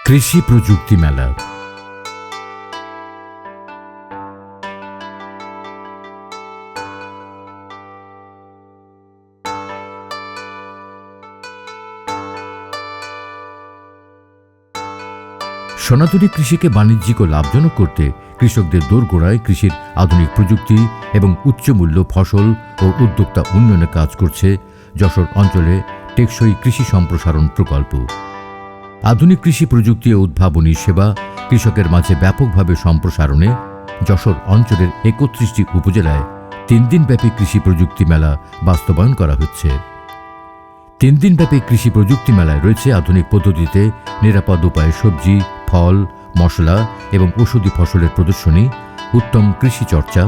কৃষি প্রযুক্তি মেলা। সনাতনী কৃষিকে বাণিজ্যিক ও লাভজনক করতে কৃষকদের দোরগোড়ায় কৃষির আধুনিক প্রযুক্তি এবং উচ্চমূল্য ফসল ও উদ্যোক্তা উন্নয়নে কাজ করছে যশোর অঞ্চলে টেকসই কৃষি সম্প্রসারণ প্রকল্প। আধুনিক কৃষি প্রযুক্তি ও উদ্ভাবনী সেবা কৃষকের মাঝে ব্যাপকভাবে সম্প্রসারণে যশোর অঞ্চলের ৩১টি উপজেলায় ৩ দিনব্যাপী কৃষি প্রযুক্তি মেলা বাস্তবায়ন করা হচ্ছে। ৩ দিনব্যাপী কৃষি প্রযুক্তি মেলায় রয়েছে আধুনিক পদ্ধতিতে নিরাপদ উপায়ে সবজি, ফল, মশলা এবং ঔষধি ফসলের প্রদর্শনী, উত্তম কৃষি চর্চা,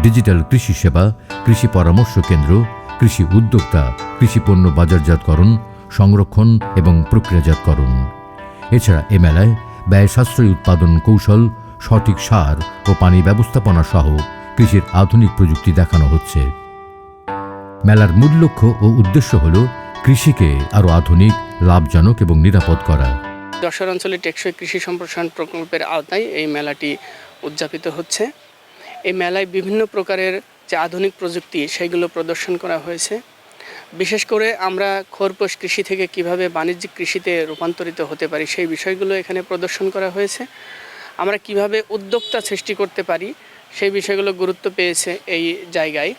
ডিজিটাল কৃষি সেবা, কৃষি পরামর্শ কেন্দ্র, কৃষি উদ্যোক্তা, কৃষি পণ্য বাজারজাতকরণ, সংরক্ষণ এবং প্রক্রিয়াজাতকরণ। এছাড়া এ মেলায় ব্যয় সাশ্রয়ী উৎপাদন কৌশল, সঠিক সার ও পানি ব্যবস্থাপনা সহ কৃষির আধুনিক প্রযুক্তি দেখানো হচ্ছে। মেলার মূল লক্ষ্য ও উদ্দেশ্য হল কৃষিকে আরও আধুনিক, লাভজনক এবং নিরাপদ করা। যশোর অঞ্চলে টেকসই কৃষি সম্প্রসারণ প্রকল্পের আওতায় এই মেলাটি উদযাপিত হচ্ছে। এই মেলায় বিভিন্ন প্রকারের যে আধুনিক প্রযুক্তি সেগুলো প্রদর্শন করা হয়েছে। বিশেষ করে আমরা খোরপোশ কৃষি থেকে কিভাবে বাণিজ্যিক কৃষিতে রূপান্তরিত হতে পারি সেই বিষয়গুলো এখানে প্রদর্শন করা হয়েছে। আমরা কিভাবে উদ্যোক্তা সৃষ্টি করতে পারি সেই বিষয়গুলো গুরুত্ব পেয়েছে এই জায়গায়।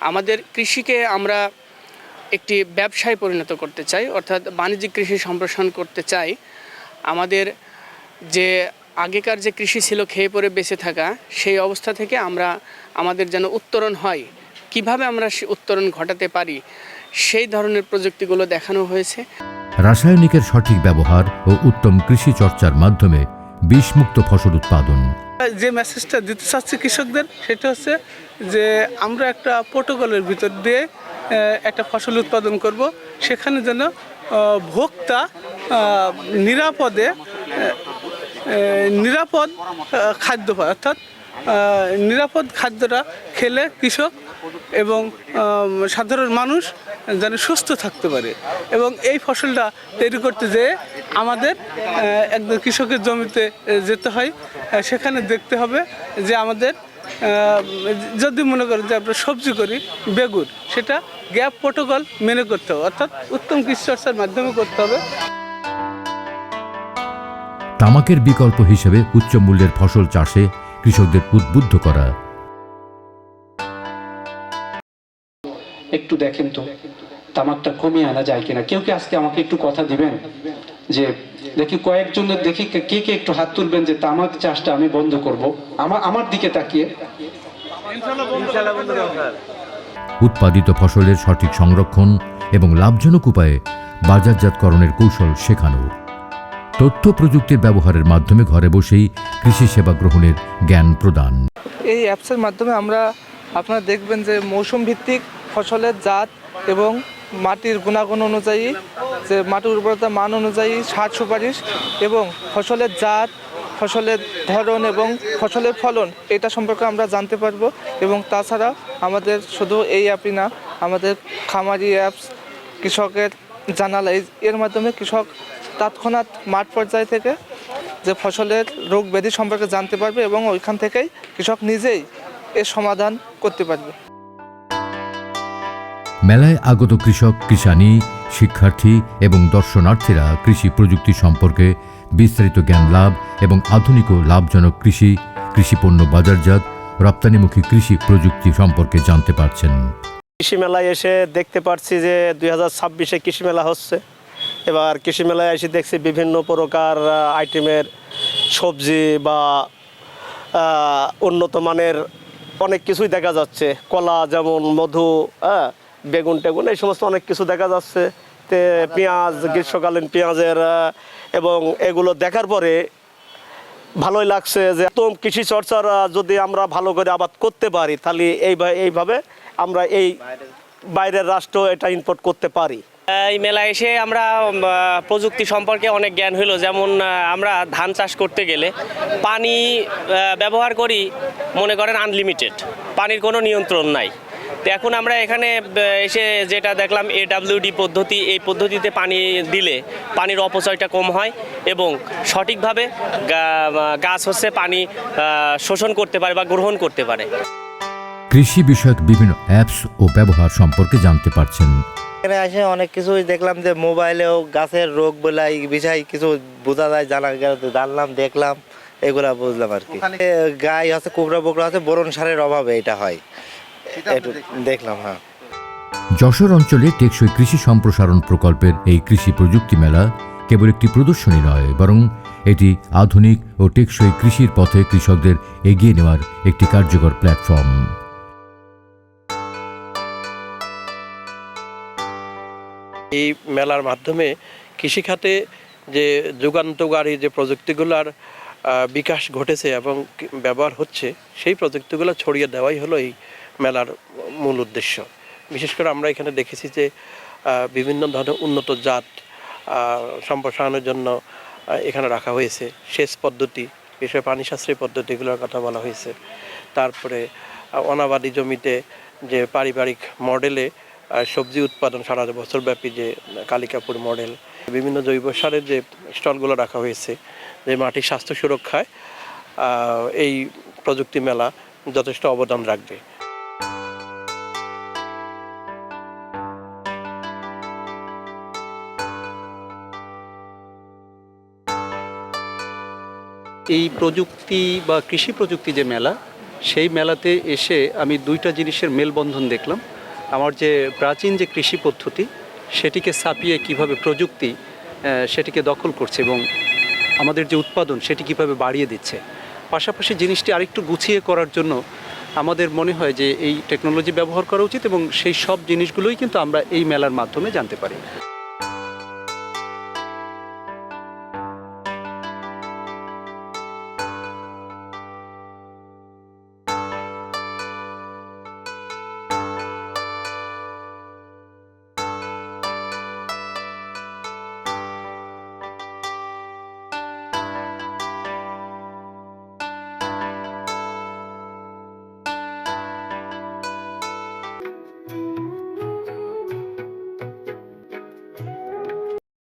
আমাদের কৃষিকে আমরা একটি ব্যবসায় পরিণত করতে চাই, অর্থাৎ বাণিজ্যিক কৃষি সম্প্রসারণ করতে চাই। আমাদের যে আগেকার যে কৃষি ছিল খেয়ে পরে বেঁচে থাকা, সেই অবস্থা থেকে আমাদের যেন উত্তরণ হয়, কিভাবে আমরা উত্তরণ ঘটাতে পারি সেই ধরনের প্রযুক্তিগুলো দেখানো হয়েছে। রাসায়নিকের সঠিক ব্যবহার ও উত্তম কৃষি চর্চার মাধ্যমে বিষমুক্ত ফসল উৎপাদন। যে মেসেজটা দিতে চাচ্ছি কৃষকদের সেটা হচ্ছে যে আমরা একটা প্রোটোকলের ভিতর দিয়ে একটা ফসল উৎপাদন করব, সেখানে যেন ভোক্তা নিরাপদ খাদ্য পায়, অর্থাৎ নিরাপদ খাদ্যটা খেলে কৃষক এবং সাধারণ মানুষ যেন সুস্থ থাকতে পারে। এবং এই ফসলটা তৈরি করতে যেয়ে আমাদের একদম কৃষকের জমিতে যেতে হয়, সেখানে দেখতে হবে যে আমাদের যদি মনে করেন যে আমরা সবজি করি, বেগুন, সেটা গ্যাপ প্রোটোকল মেনে করতে হবে, অর্থাৎ উত্তম কৃষি চর্চার মাধ্যমে করতে হবে। তামাকের বিকল্প হিসেবে উচ্চ মূল্যের ফসল চাষে কৃষকদের উদ্বুদ্ধ করা। একটু দেখেন তো তামাকটা কমিয়ে আনা যায় কিনা। কেউ কি আজকে আমাকে একটু কথা দিবেন যে দেখি কয়েকজনের দেখি কে কে একটু হাত তুলবেন যে তামাক চাষটা আমি বন্ধ করব, আমার দিকে তাকিয়ে। উৎপাদিত ফসলের সঠিক সংরক্ষণ এবং লাভজনক উপায়ে বাজারজাতকরণের কৌশল শেখানো। তথ্য প্রযুক্তির ব্যবহারের মাধ্যমে ঘরে বসেই কৃষি সেবা গ্রহণের জ্ঞান প্রদান। এই অ্যাপসের মাধ্যমে আপনারা দেখবেন যে মৌসুম ভিত্তিক ফসলের জাত এবং মাটির গুণাগুণ অনুযায়ী, যে মাটির উর্বরতা মান অনুযায়ী সার সুপারিশ এবং ফসলের জাত, ফসলের ধরন এবং ফসলের ফলন, এটা সম্পর্কে আমরা জানতে পারবো। এবং তাছাড়া আমাদের শুধু এই অ্যাপই না, আমাদের খামারি অ্যাপস, কৃষকের জানালা, এর মাধ্যমে কৃষক তৎক্ষণাৎ মাঠ পর্যায় থেকে যে ফসলের রোগ ব্যাধি সম্পর্কে জানতে পারবে এবং ওইখান থেকেই কৃষক নিজেই এর সমাধান করতে পারবে। মেলায় আগত কৃষক, কিষানী, শিক্ষার্থী এবং দর্শনার্থীরা কৃষি প্রযুক্তি সম্পর্কে বিস্তারিত জ্ঞান লাভ এবং আধুনিক ও লাভজনক কৃষি পণ্য বাজারজাত, রপ্তানিমুখী কৃষি প্রযুক্তি সম্পর্কে জানতে পারছেন। কৃষি মেলায় এসে দেখতে পাচ্ছি যে 2026-এ কৃষি মেলা হচ্ছে। এবার কৃষি মেলায় এসে দেখছি বিভিন্ন প্রকার আইটেমের সবজি বা উন্নত মানের অনেক কিছুই দেখা যাচ্ছে। কলা, যেমন মধু, বেগুন টেগুন, এই সমস্ত অনেক কিছু দেখা যাচ্ছে। পেঁয়াজ, গ্রীষ্মকালীন পেঁয়াজের, এবং এগুলো দেখার পরে ভালোই লাগছে যে উত্তম কৃষি চর্চার যদি আমরা ভালো করে আবাদ করতে পারি তাহলে এইভাবে আমরা এই বাইরের রাষ্ট্র এটা ইম্পোর্ট করতে পারি। এই মেলায় এসে আমরা প্রযুক্তি সম্পর্কে অনেক জ্ঞান হলো। যেমন আমরা ধান চাষ করতে গেলে পানি ব্যবহার করি, মনে করেন আনলিমিটেড, পানির কোনো নিয়ন্ত্রণ নাই। তো এখন আমরা এখানে এসে যেটা দেখলাম AWD পদ্ধতি, এই পদ্ধতিতে পানি দিলে পানির অপচয়টা কম হয় এবং সঠিকভাবে গাছ হচ্ছে পানি শোষণ করতে পারে বা গ্রহণ করতে পারে। কৃষি বিষয়ক বিভিন্ন অ্যাপস ও ব্যবহার সম্পর্কে জানতে পারছেন। এখানে এসে অনেক কিছুই দেখলাম যে মোবাইলেও গাছের রোগ বলে বিষয় কিছু বোঝা যায়, জানলাম দেখলাম, এগুলা বুঝলাম আর কি। গাই আছে, কুকড়া বুকড়া আছে, বোরন সারের অভাবে এটা হয়, একটু দেখলাম। হ্যাঁ, যশোর অঞ্চলে টেকসই কৃষি সম্প্রসারণ প্রকল্পের এই কৃষি প্রযুক্তি মেলা কেবল একটি প্রদর্শনী নয়, বরং এটি আধুনিক ও টেকসই কৃষির পথে কৃষকদের এগিয়ে নেওয়ার একটি কার্যকর প্ল্যাটফর্ম। এই মেলার মাধ্যমে কৃষিখাতে যে যুগান্তকারী যে প্রযুক্তিগুলোর বিকাশ ঘটেছে এবং ব্যবহার হচ্ছে, সেই প্রযুক্তিগুলো ছড়িয়ে দেওয়াই হলো এই মেলার মূল উদ্দেশ্য। বিশেষ করে আমরা এখানে দেখেছি যে বিভিন্ন ধরনের উন্নত জাত সম্প্রসারণের জন্য এখানে রাখা হয়েছে। সেচ পদ্ধতি, বিশেষ করে পানি সাশ্রয়ী পদ্ধতিগুলোর কথা বলা হয়েছে। তারপরে অনাবাদি জমিতে যে পারিবারিক মডেলে সবজি উৎপাদন সারা বছরব্যাপী যে কালিকাপুর মডেল, বিভিন্ন জৈব সারের যে স্টলগুলো রাখা হয়েছে, যে মাটির স্বাস্থ্য সুরক্ষায় এই প্রযুক্তি মেলা যথেষ্ট অবদান রাখবে। এই প্রযুক্তি বা কৃষি প্রযুক্তি যে মেলা, সেই মেলাতে এসে আমি দুইটা জিনিসের মেলবন্ধন দেখলাম। আমার যে প্রাচীন যে কৃষি পদ্ধতি, সেটিকে ছাপিয়ে কিভাবে প্রযুক্তি সেটিকে দখল করছে এবং আমাদের যে উৎপাদন সেটি কিভাবে বাড়িয়ে দিচ্ছে। পাশাপাশি জিনিসটি আরেকটু গুছিয়ে করার জন্য আমাদের মনে হয় যে এই টেকনোলজি ব্যবহার করা উচিত এবং সেই সব জিনিসগুলোই কিন্তু আমরা এই মেলার মাধ্যমে জানতে পারি।